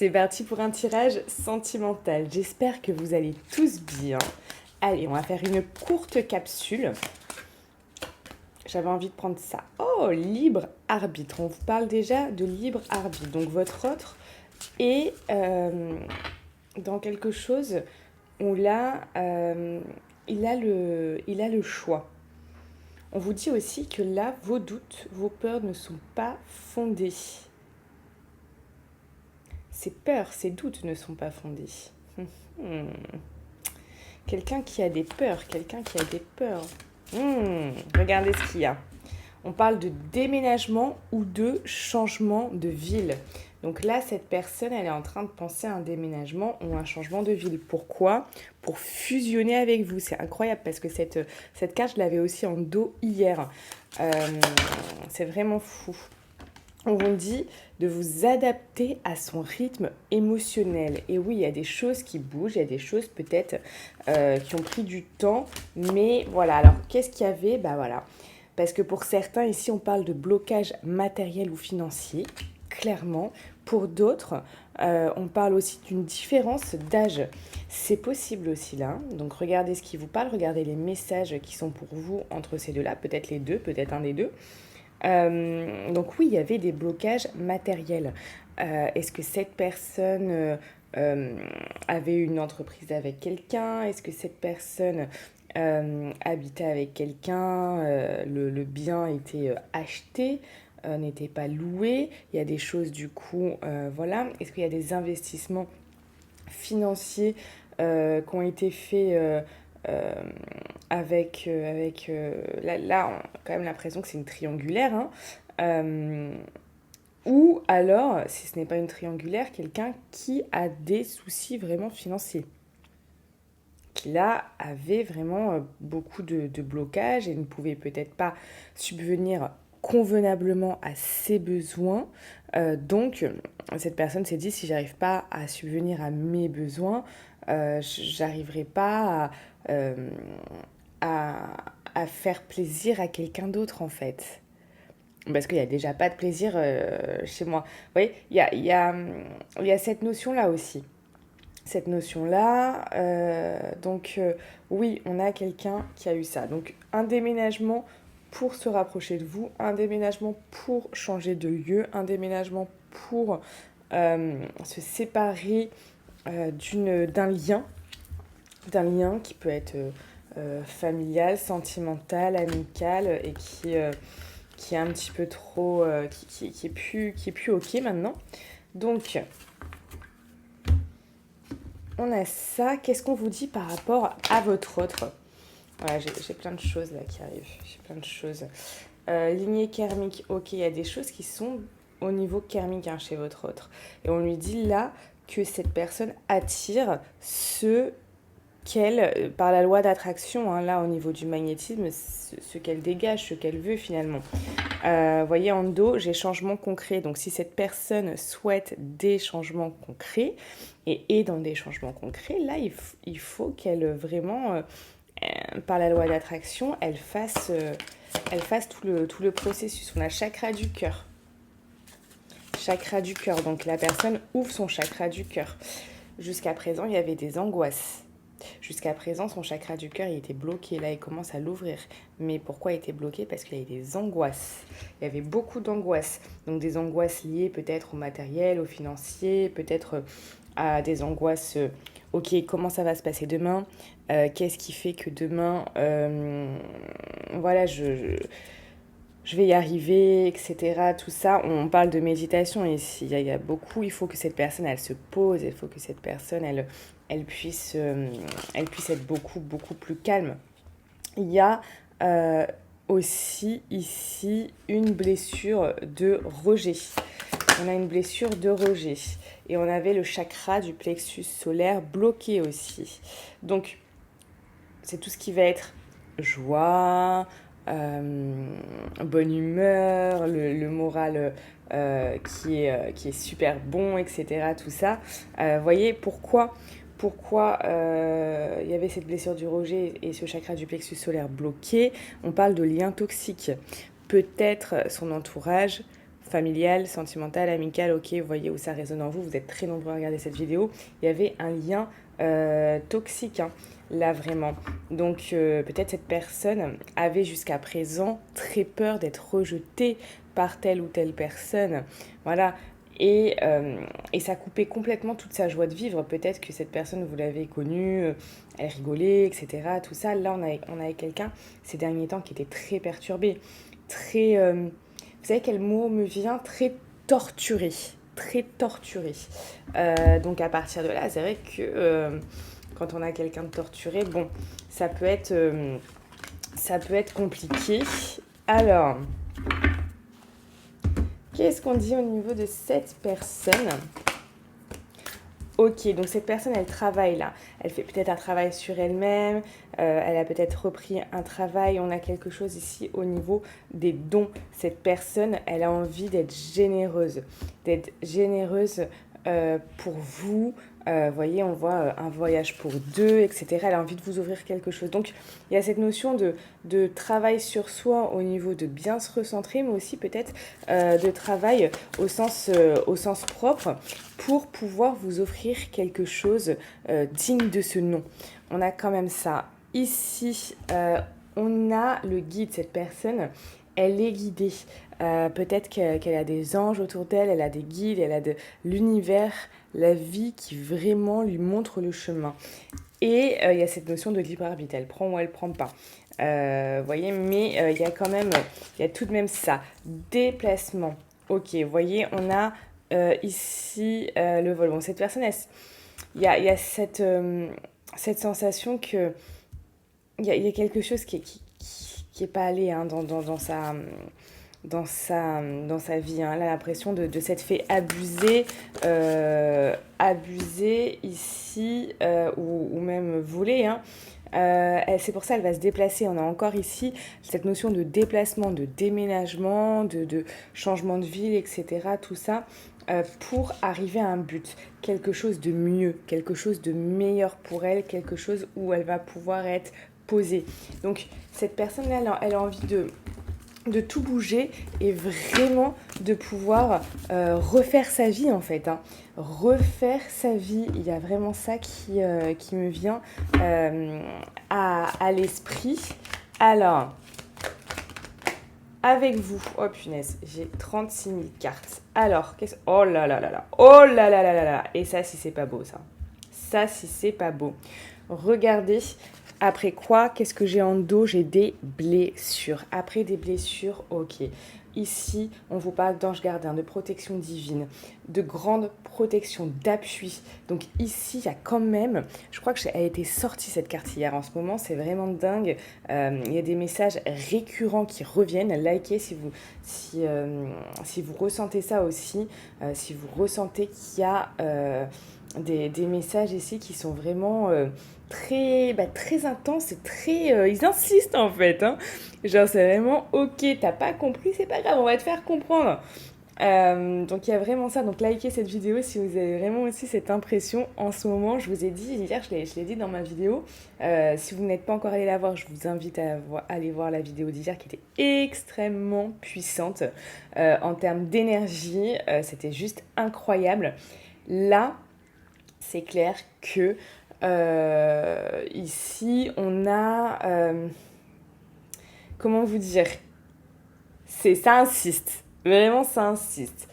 C'est parti pour un tirage sentimental. J'espère que vous allez tous bien. Allez, on va faire une courte capsule. J'avais envie de prendre ça. Oh, libre arbitre. On vous parle déjà de libre arbitre. Donc votre autre est dans quelque chose où là, il a le choix. On vous dit aussi que là, vos doutes, vos peurs ne sont pas fondés. Ces peurs, ces doutes ne sont pas fondés. Quelqu'un qui a des peurs, quelqu'un qui a des peurs. Regardez ce qu'il y a. On parle de déménagement ou de changement de ville. Donc là, cette personne, elle est en train de penser à un déménagement ou un changement de ville. Pourquoi ? Pour fusionner avec vous. C'est incroyable parce que cette carte, je l'avais aussi en dos hier. C'est vraiment fou. On vous dit de vous adapter à son rythme émotionnel. Et oui, il y a des choses qui bougent, il y a des choses peut-être qui ont pris du temps. Mais voilà, alors qu'est-ce qu'il y avait ? Bah voilà. Parce que pour certains, ici, on parle de blocage matériel ou financier, clairement. Pour d'autres, on parle aussi d'une différence d'âge. C'est possible aussi là. Donc regardez ce qui vous parle, regardez les messages qui sont pour vous entre ces deux-là. Peut-être les deux, peut-être un des deux. Donc oui, il y avait des blocages matériels. Est-ce que cette personne avait une entreprise avec quelqu'un ? Est-ce que cette personne habitait avec quelqu'un ? Le bien était acheté, n'était pas loué. Il y a des choses du coup, voilà. Est-ce qu'il y a des investissements financiers qui ont été faits là, on a quand même l'impression que c'est une triangulaire, hein. Ou alors, si ce n'est pas une triangulaire, quelqu'un qui a des soucis vraiment financiers, qui là avait vraiment beaucoup de blocages et ne pouvait peut-être pas subvenir convenablement à ses besoins. Donc, cette personne s'est dit, si j'arrive pas à subvenir à mes besoins, j'arriverai pas à, à faire plaisir à quelqu'un d'autre en fait. Parce qu'il n'y a déjà pas de plaisir chez moi. Vous voyez, il y a cette notion-là aussi. Cette notion-là, oui, on a quelqu'un qui a eu ça. Donc un déménagement pour se rapprocher de vous, un déménagement pour changer de lieu, un déménagement pour se séparer d'un lien qui peut être familial, sentimental, amical et qui est un petit peu trop, qui est plus ok maintenant. Donc, on a ça. Qu'est-ce qu'on vous dit par rapport à votre autre ? Voilà, j'ai plein de choses là qui arrivent. J'ai plein de choses. Lignée karmique, ok, il y a des choses qui sont au niveau karmique hein, chez votre autre. Et on lui dit là que cette personne attire ce qu'elle, par la loi d'attraction, hein, là au niveau du magnétisme, ce qu'elle dégage, ce qu'elle veut finalement. Voyez en dos, j'ai changement concret. Donc si cette personne souhaite des changements concrets et est dans des changements concrets, là il faut qu'elle vraiment, par la loi d'attraction, elle fasse tout le processus. On a chakra du cœur. Chakra du cœur, donc la personne ouvre son chakra du cœur. Jusqu'à présent, il y avait des angoisses. Jusqu'à présent, son chakra du cœur il était bloqué. Là, il commence à l'ouvrir. Mais pourquoi il était bloqué ? Parce qu'il y avait des angoisses. Il y avait beaucoup d'angoisses. Donc des angoisses liées peut-être au matériel, au financier, peut-être à des angoisses... ok, comment ça va se passer demain ? Qu'est-ce qui fait que demain, voilà, je vais y arriver, etc. Tout ça, on parle de méditation ici. Il y a beaucoup, il faut que cette personne, elle se pose, il faut que cette personne, elle puisse être beaucoup, beaucoup plus calme. Il y a aussi ici une blessure de rejet. On a une blessure de rejet. Et on avait le chakra du plexus solaire bloqué aussi. Donc, c'est tout ce qui va être joie, bonne humeur, le moral qui est super bon, etc. Tout ça. Voyez pourquoi il y avait cette blessure du rejet et ce chakra du plexus solaire bloqué. On parle de liens toxiques. Peut-être son entourage familial, sentimental, amical, ok, vous voyez où ça résonne en vous, vous êtes très nombreux à regarder cette vidéo, il y avait un lien toxique, hein, là vraiment. Donc peut-être cette personne avait jusqu'à présent très peur d'être rejetée par telle ou telle personne, voilà. Et ça coupait complètement toute sa joie de vivre. Peut-être que cette personne, vous l'avez connue, elle rigolait, etc. Tout ça, là, on avait quelqu'un ces derniers temps qui était très perturbé, très... vous savez quel mot me vient? Très torturé. Très torturé. Donc à partir de là, c'est vrai que quand on a quelqu'un de torturé, bon, ça peut être compliqué. Alors, qu'est-ce qu'on dit au niveau de cette personne? Ok, donc cette personne, elle travaille là. Elle fait peut-être un travail sur elle-même. Elle a peut-être repris un travail. On a quelque chose ici au niveau des dons. Cette personne, elle a envie d'être généreuse. D'être généreuse pour vous. Voyez, on voit un voyage pour deux, etc. Elle a envie de vous ouvrir quelque chose. Donc, il y a cette notion de travail sur soi au niveau de bien se recentrer, mais aussi peut-être de travail au sens propre pour pouvoir vous offrir quelque chose digne de ce nom. On a quand même ça. Ici, on a le guide, cette personne, elle est guidée. Peut-être qu'elle a des anges autour d'elle, elle a des guides, elle a de l'univers, la vie qui vraiment lui montre le chemin. Et il y a cette notion de libre arbitre, elle prend ou elle prend pas. Voyez, mais il y a quand même, il y a tout de même ça. Déplacement. Ok, vous voyez, on a ici le vol. Bon, cette personne, il y a cette sensation que il y a quelque chose qui est pas allé hein, dans sa vie. Hein. Elle a l'impression de s'être fait abuser ici, ou même voler. Hein. C'est pour ça qu'elle va se déplacer. On a encore ici cette notion de déplacement, de déménagement, de changement de ville, etc. Tout ça pour arriver à un but, quelque chose de mieux, quelque chose de meilleur pour elle, quelque chose où elle va pouvoir être posée. Donc cette personne-là, elle a envie de tout bouger et vraiment de pouvoir refaire sa vie en fait. Hein. Refaire sa vie, il y a vraiment ça qui me vient à l'esprit. Alors, avec vous, oh punaise, j'ai 36 000 cartes. Alors, oh là là là là, oh là là là là là, et ça si c'est pas beau ça. Ça si c'est pas beau. Regardez. Après quoi, qu'est-ce que j'ai en dos? J'ai des blessures. Après des blessures, ok. Ici, on vous parle d'ange gardien, de protection divine, de grande protection, d'appui. Donc ici, il y a quand même, je crois que elle a été sortie cette carte hier. En ce moment, c'est vraiment dingue. Il y a des messages récurrents qui reviennent. Likez si vous ressentez ça aussi. Si vous ressentez qu'il y a des messages ici qui sont vraiment... très intense et très... ils insistent en fait. Hein. Genre c'est vraiment ok, t'as pas compris, c'est pas grave, on va te faire comprendre. Donc il y a vraiment ça. Donc likez cette vidéo si vous avez vraiment aussi cette impression en ce moment. Je vous ai dit hier, je l'ai dit dans ma vidéo. Si vous n'êtes pas encore allé la voir, je vous invite à aller voir la vidéo d'hier qui était extrêmement puissante en termes d'énergie. C'était juste incroyable. Là, c'est clair que ici, on a... comment vous dire? Ça insiste. Vraiment, ça insiste.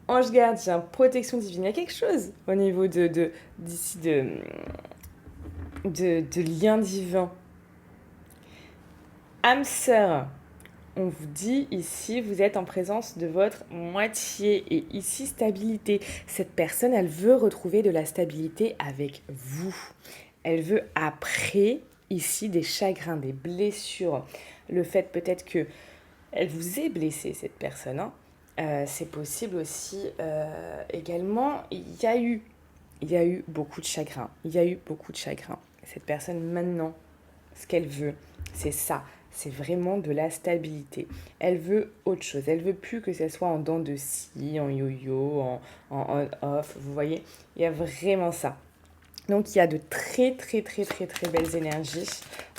Ange gardien, protection divine. Il y a quelque chose au niveau d'ici de lien divin. Âme sœur. On vous dit ici, vous êtes en présence de votre moitié. Et ici, stabilité. Cette personne, elle veut retrouver de la stabilité avec vous. Elle veut après, ici, des chagrins, des blessures. Le fait peut-être que elle vous ait blessé, cette personne. Hein. C'est possible aussi également. Il y a eu beaucoup de chagrin. Il y a eu beaucoup de chagrin. Cette personne, maintenant, ce qu'elle veut, c'est ça. C'est vraiment de la stabilité. Elle veut autre chose. Elle veut plus que ça soit en dents de scie, en yo-yo, en on-off. Vous voyez, il y a vraiment ça. Donc, il y a de très, très, très, très, très belles énergies.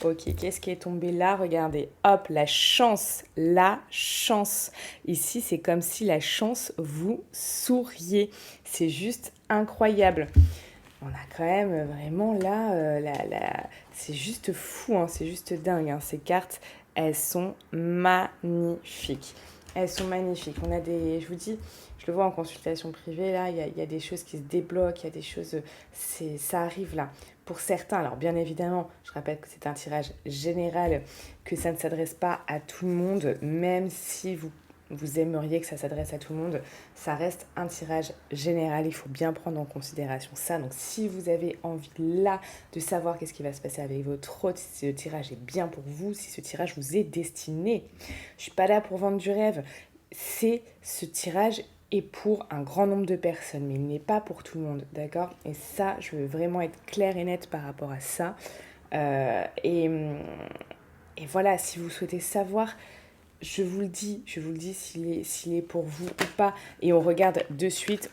Ok, qu'est-ce qui est tombé là? Regardez, hop, la chance, la chance. Ici, c'est comme si la chance vous souriait. C'est juste incroyable. On a quand même vraiment là, c'est juste fou, hein, c'est juste dingue. Hein. Ces cartes, elles sont magnifiques. Elles sont magnifiques. On a des, je vous dis, je le vois en consultation privée, là, il y a des choses qui se débloquent, il y a des choses, ça arrive là. Pour certains, alors bien évidemment, je rappelle que c'est un tirage général, que ça ne s'adresse pas à tout le monde, même si vous aimeriez que ça s'adresse à tout le monde, ça reste un tirage général, il faut bien prendre en considération ça. Donc si vous avez envie là de savoir qu'est-ce qui va se passer avec votre hôte, si ce tirage est bien pour vous, si ce tirage vous est destiné, je ne suis pas là pour vendre du rêve, ce tirage est pour un grand nombre de personnes, mais il n'est pas pour tout le monde, d'accord? Et ça, je veux vraiment être claire et nette par rapport à ça. Euh, et, et voilà, si vous souhaitez savoir je vous le dis s'il est pour vous ou pas. Et on regarde de suite,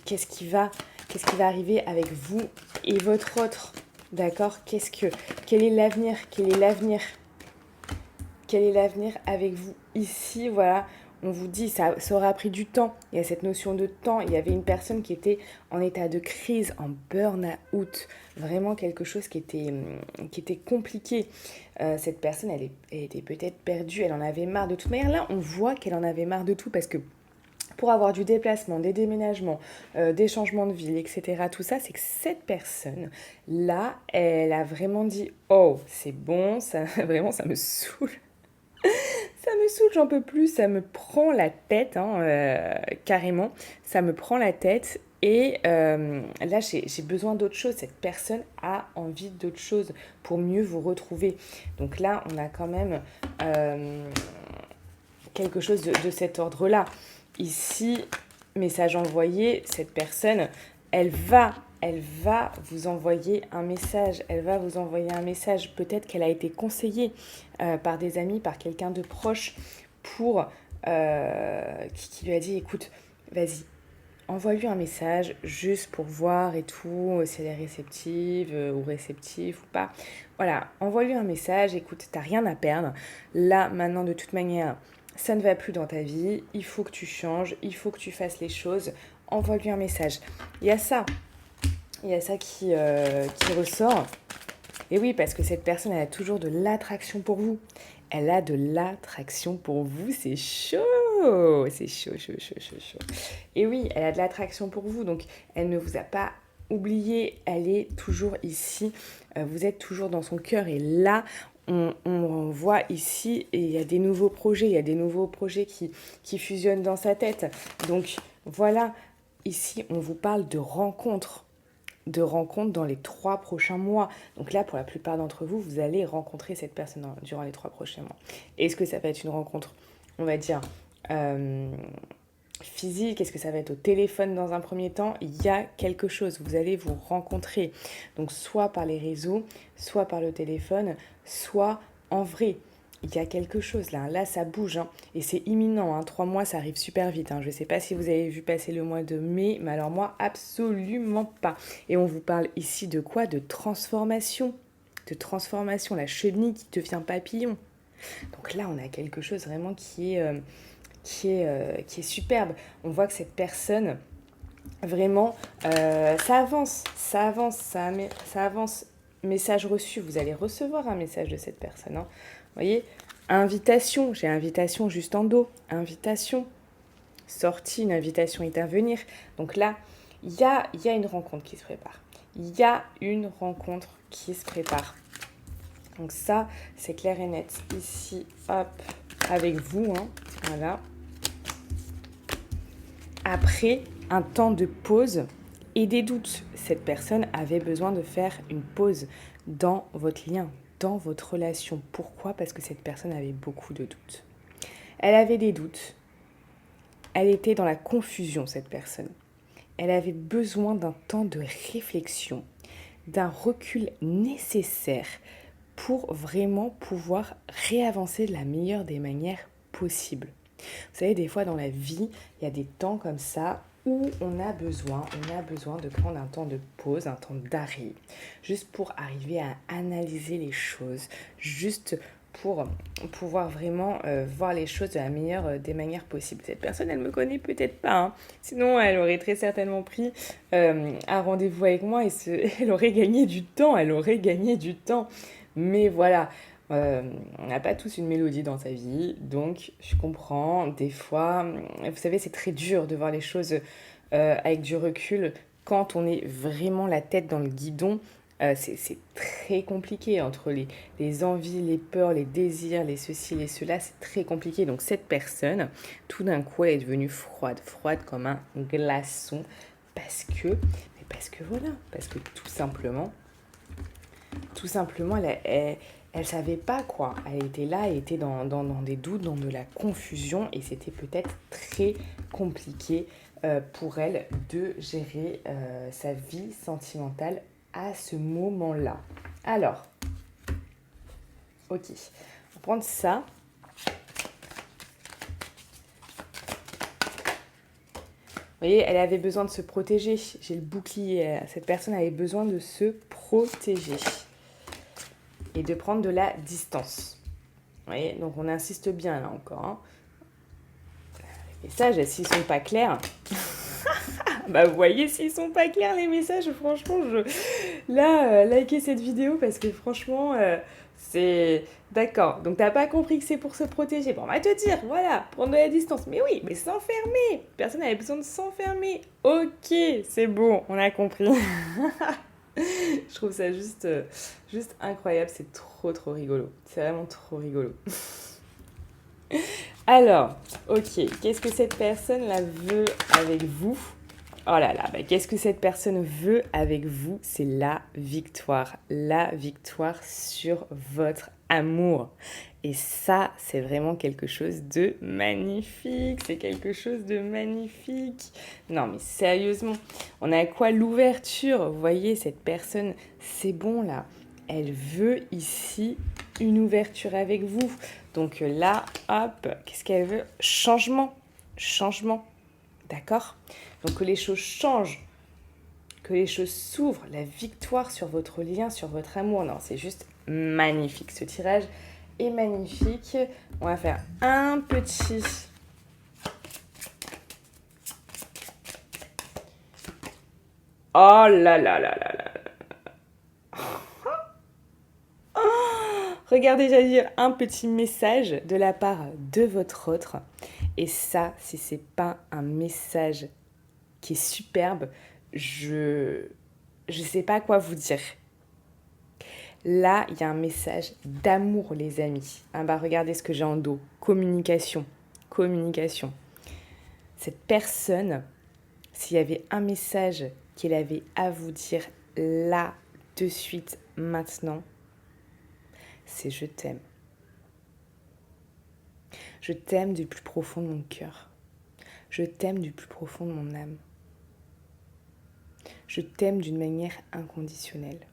qu'est-ce qui va arriver avec vous et votre autre. D'accord? Quel est l'avenir? Quel est l'avenir avec vous ici? Voilà, on vous dit, ça aura pris du temps. Il y a cette notion de temps. Il y avait une personne qui était en état de crise, en burn-out. Vraiment quelque chose qui était compliqué. Cette personne, elle était peut-être perdue, elle en avait marre. De toute manière, là, on voit qu'elle en avait marre de tout parce que pour avoir du déplacement, des déménagements, des changements de ville, etc., tout ça, c'est que cette personne, là, elle a vraiment dit, oh, c'est bon, ça, vraiment, ça me saoule. Ça me saoule, j'en peux plus, ça me prend la tête, hein, carrément, ça me prend la tête. Et là, j'ai besoin d'autre chose. Cette personne a envie d'autre chose pour mieux vous retrouver. Donc là, on a quand même quelque chose de cet ordre-là. Ici, message envoyé, cette personne, elle va vous envoyer un message. Elle va vous envoyer un message. Peut-être qu'elle a été conseillée par des amis, par quelqu'un de proche, pour qui lui a dit, écoute, vas-y, envoie-lui un message juste pour voir et tout, si elle est réceptive ou réceptif ou pas. Voilà, envoie-lui un message, écoute, t'as rien à perdre. Là, maintenant, de toute manière, ça ne va plus dans ta vie, il faut que tu changes, il faut que tu fasses les choses. Envoie-lui un message. Il y a ça, qui ressort. Et oui, parce que cette personne, elle a toujours de l'attraction pour vous. Elle a de l'attraction pour vous, c'est chaud. C'est chaud, chaud, chaud, chaud, chaud. Et oui, elle a de l'attraction pour vous, donc elle ne vous a pas oublié, elle est toujours ici, vous êtes toujours dans son cœur. Et là, on voit ici, et il y a des nouveaux projets, il y a des nouveaux projets qui fusionnent dans sa tête. Donc voilà, ici, on vous parle de rencontres dans les 3 prochains mois. Donc là, pour la plupart d'entre vous, vous allez rencontrer cette personne durant les 3 prochains mois. Est-ce que ça va être une rencontre, on va dire, physique? Est-ce que ça va être au téléphone dans un premier temps? Il y a quelque chose, vous allez vous rencontrer. Donc soit par les réseaux, soit par le téléphone, soit en vrai. Il y a quelque chose là, là ça bouge, hein. Et c'est imminent, hein. 3 mois ça arrive super vite, hein. Je ne sais pas si vous avez vu passer le mois de mai, mais alors moi absolument pas. Et on vous parle ici de quoi? De transformation, la chenille qui devient papillon. Donc là on a quelque chose vraiment qui est superbe. On voit que cette personne, vraiment, ça avance. Message reçu, vous allez recevoir un message de cette personne, hein. Vous voyez, invitation, j'ai invitation juste en dos, invitation, sortie, une invitation à intervenir. Donc là, il y a une rencontre qui se prépare. Il y a une rencontre qui se prépare. Donc ça, c'est clair et net. Ici, hop, avec vous, hein, voilà. Après un temps de pause et des doutes, cette personne avait besoin de faire une pause dans votre lien, dans votre relation. Pourquoi? Parce que cette personne avait beaucoup de doutes. Elle avait des doutes. Elle était dans la confusion, cette personne. Elle avait besoin d'un temps de réflexion, d'un recul nécessaire pour vraiment pouvoir réavancer de la meilleure des manières possibles. Vous savez, des fois dans la vie, il y a des temps comme ça où on a besoin de prendre un temps de pause, un temps d'arrêt, juste pour arriver à analyser les choses, juste pour pouvoir vraiment voir les choses de la meilleure des manières possibles. Cette personne, elle me connaît peut-être pas, hein. Sinon elle aurait très certainement pris un rendez-vous avec moi et elle aurait gagné du temps, Mais voilà, on n'a pas tous une mélodie dans sa vie, donc je comprends, des fois, vous savez, c'est très dur de voir les choses avec du recul quand on est vraiment la tête dans le guidon. C'est très compliqué entre les envies, les peurs, les désirs, les ceci, les cela, c'est très compliqué. Donc cette personne, tout d'un coup, elle est devenue froide, froide comme un glaçon, parce que voilà, parce que tout simplement, elle savait pas quoi. Elle était là, elle était dans des doutes, dans de la confusion, et c'était peut-être très compliqué pour elle de gérer sa vie sentimentale à ce moment-là. Alors, ok, on va prendre ça. Vous voyez, elle avait besoin de se protéger. J'ai le bouclier. Cette personne avait besoin de se protéger et de prendre de la distance. Vous voyez, donc on insiste bien là encore, hein. Les messages, s'ils sont pas clairs, bah vous voyez, s'ils sont pas clairs les messages, franchement, là, likez cette vidéo parce que franchement, c'est... D'accord, donc t'as pas compris que c'est pour se protéger. Bon, on va te dire, voilà, prendre de la distance. Mais oui, mais s'enfermer. Personne n'avait besoin de s'enfermer. Ok, c'est bon, on a compris. Je trouve ça juste incroyable, c'est trop rigolo. C'est vraiment trop rigolo. Alors, ok, qu'est-ce que cette personne là veut avec vous? Oh là là, bah, qu'est-ce que cette personne veut avec vous? C'est la victoire sur votre amour. Et ça, c'est vraiment quelque chose de magnifique, c'est quelque chose de magnifique. Non mais sérieusement, on a quoi? L'ouverture, vous voyez, cette personne, c'est bon là. Elle veut ici une ouverture avec vous. Donc là, hop, qu'est-ce qu'elle veut? Changement, d'accord? Donc que les choses changent, que les choses s'ouvrent, la victoire sur votre lien, sur votre amour. Non, c'est juste magnifique. Ce tirage est magnifique. On va faire un petit... Oh là là là là là. Regardez, j'allais dire un petit message de la part de votre autre. Et ça, si c'est pas un message qui est superbe, je sais pas quoi vous dire. Là, il y a un message d'amour, les amis. Ah bah regardez ce que j'ai en dos. Communication. Cette personne, s'il y avait un message qu'elle avait à vous dire là, de suite, maintenant, c'est je t'aime. Je t'aime du plus profond de mon cœur. Je t'aime du plus profond de mon âme. Je t'aime d'une manière inconditionnelle.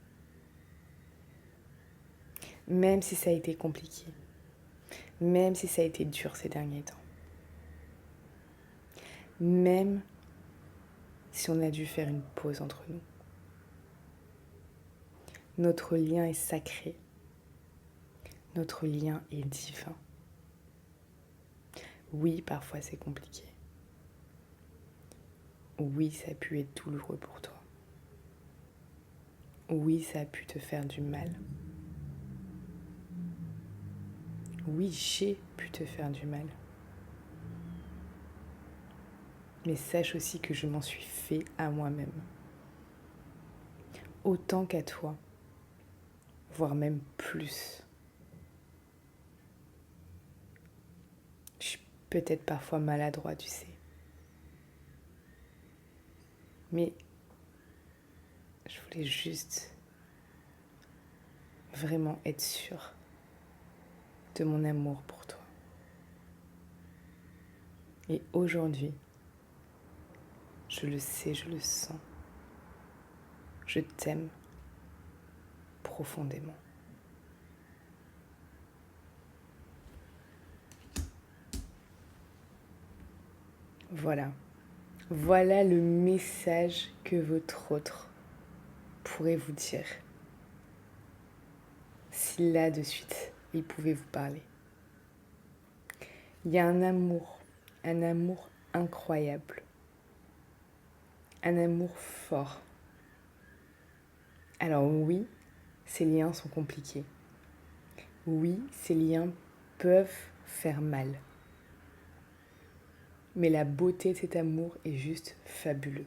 Même si ça a été compliqué. Même si ça a été dur ces derniers temps. Même si on a dû faire une pause entre nous. Notre lien est sacré. Notre lien est divin. Oui, parfois c'est compliqué. Oui, ça a pu être douloureux pour toi. Oui, ça a pu te faire du mal. Oui, j'ai pu te faire du mal. Mais sache aussi que je m'en suis fait à moi-même. Autant qu'à toi, voire même plus. Je suis peut-être parfois maladroit, tu sais. Mais je voulais juste vraiment être sûre de mon amour pour toi. Et aujourd'hui, je le sais, je le sens. Je t'aime profondément. Voilà. Voilà le message que votre autre pourrait vous dire. Si là de suite, il pouvait vous parler. Il y a un amour incroyable, un amour fort. Alors oui, ces liens sont compliqués. Oui, ces liens peuvent faire mal. Mais la beauté de cet amour est juste fabuleux.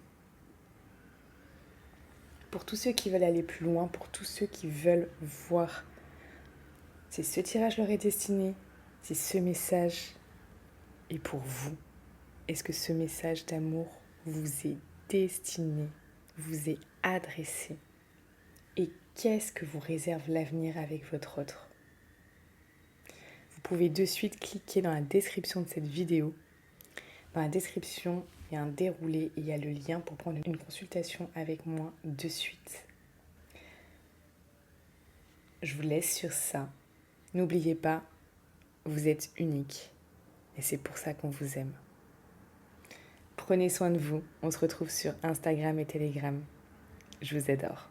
Pour tous ceux qui veulent aller plus loin, pour tous ceux qui veulent voir si ce tirage leur est destiné, si ce message est pour vous, est-ce que ce message d'amour vous est destiné, vous est adressé? Et qu'est-ce que vous réserve l'avenir avec votre autre? Vous pouvez de suite cliquer dans la description de cette vidéo. Dans la description, il y a un déroulé et il y a le lien pour prendre une consultation avec moi de suite. Je vous laisse sur ça. N'oubliez pas, vous êtes unique et c'est pour ça qu'on vous aime. Prenez soin de vous. On se retrouve sur Instagram et Telegram. Je vous adore.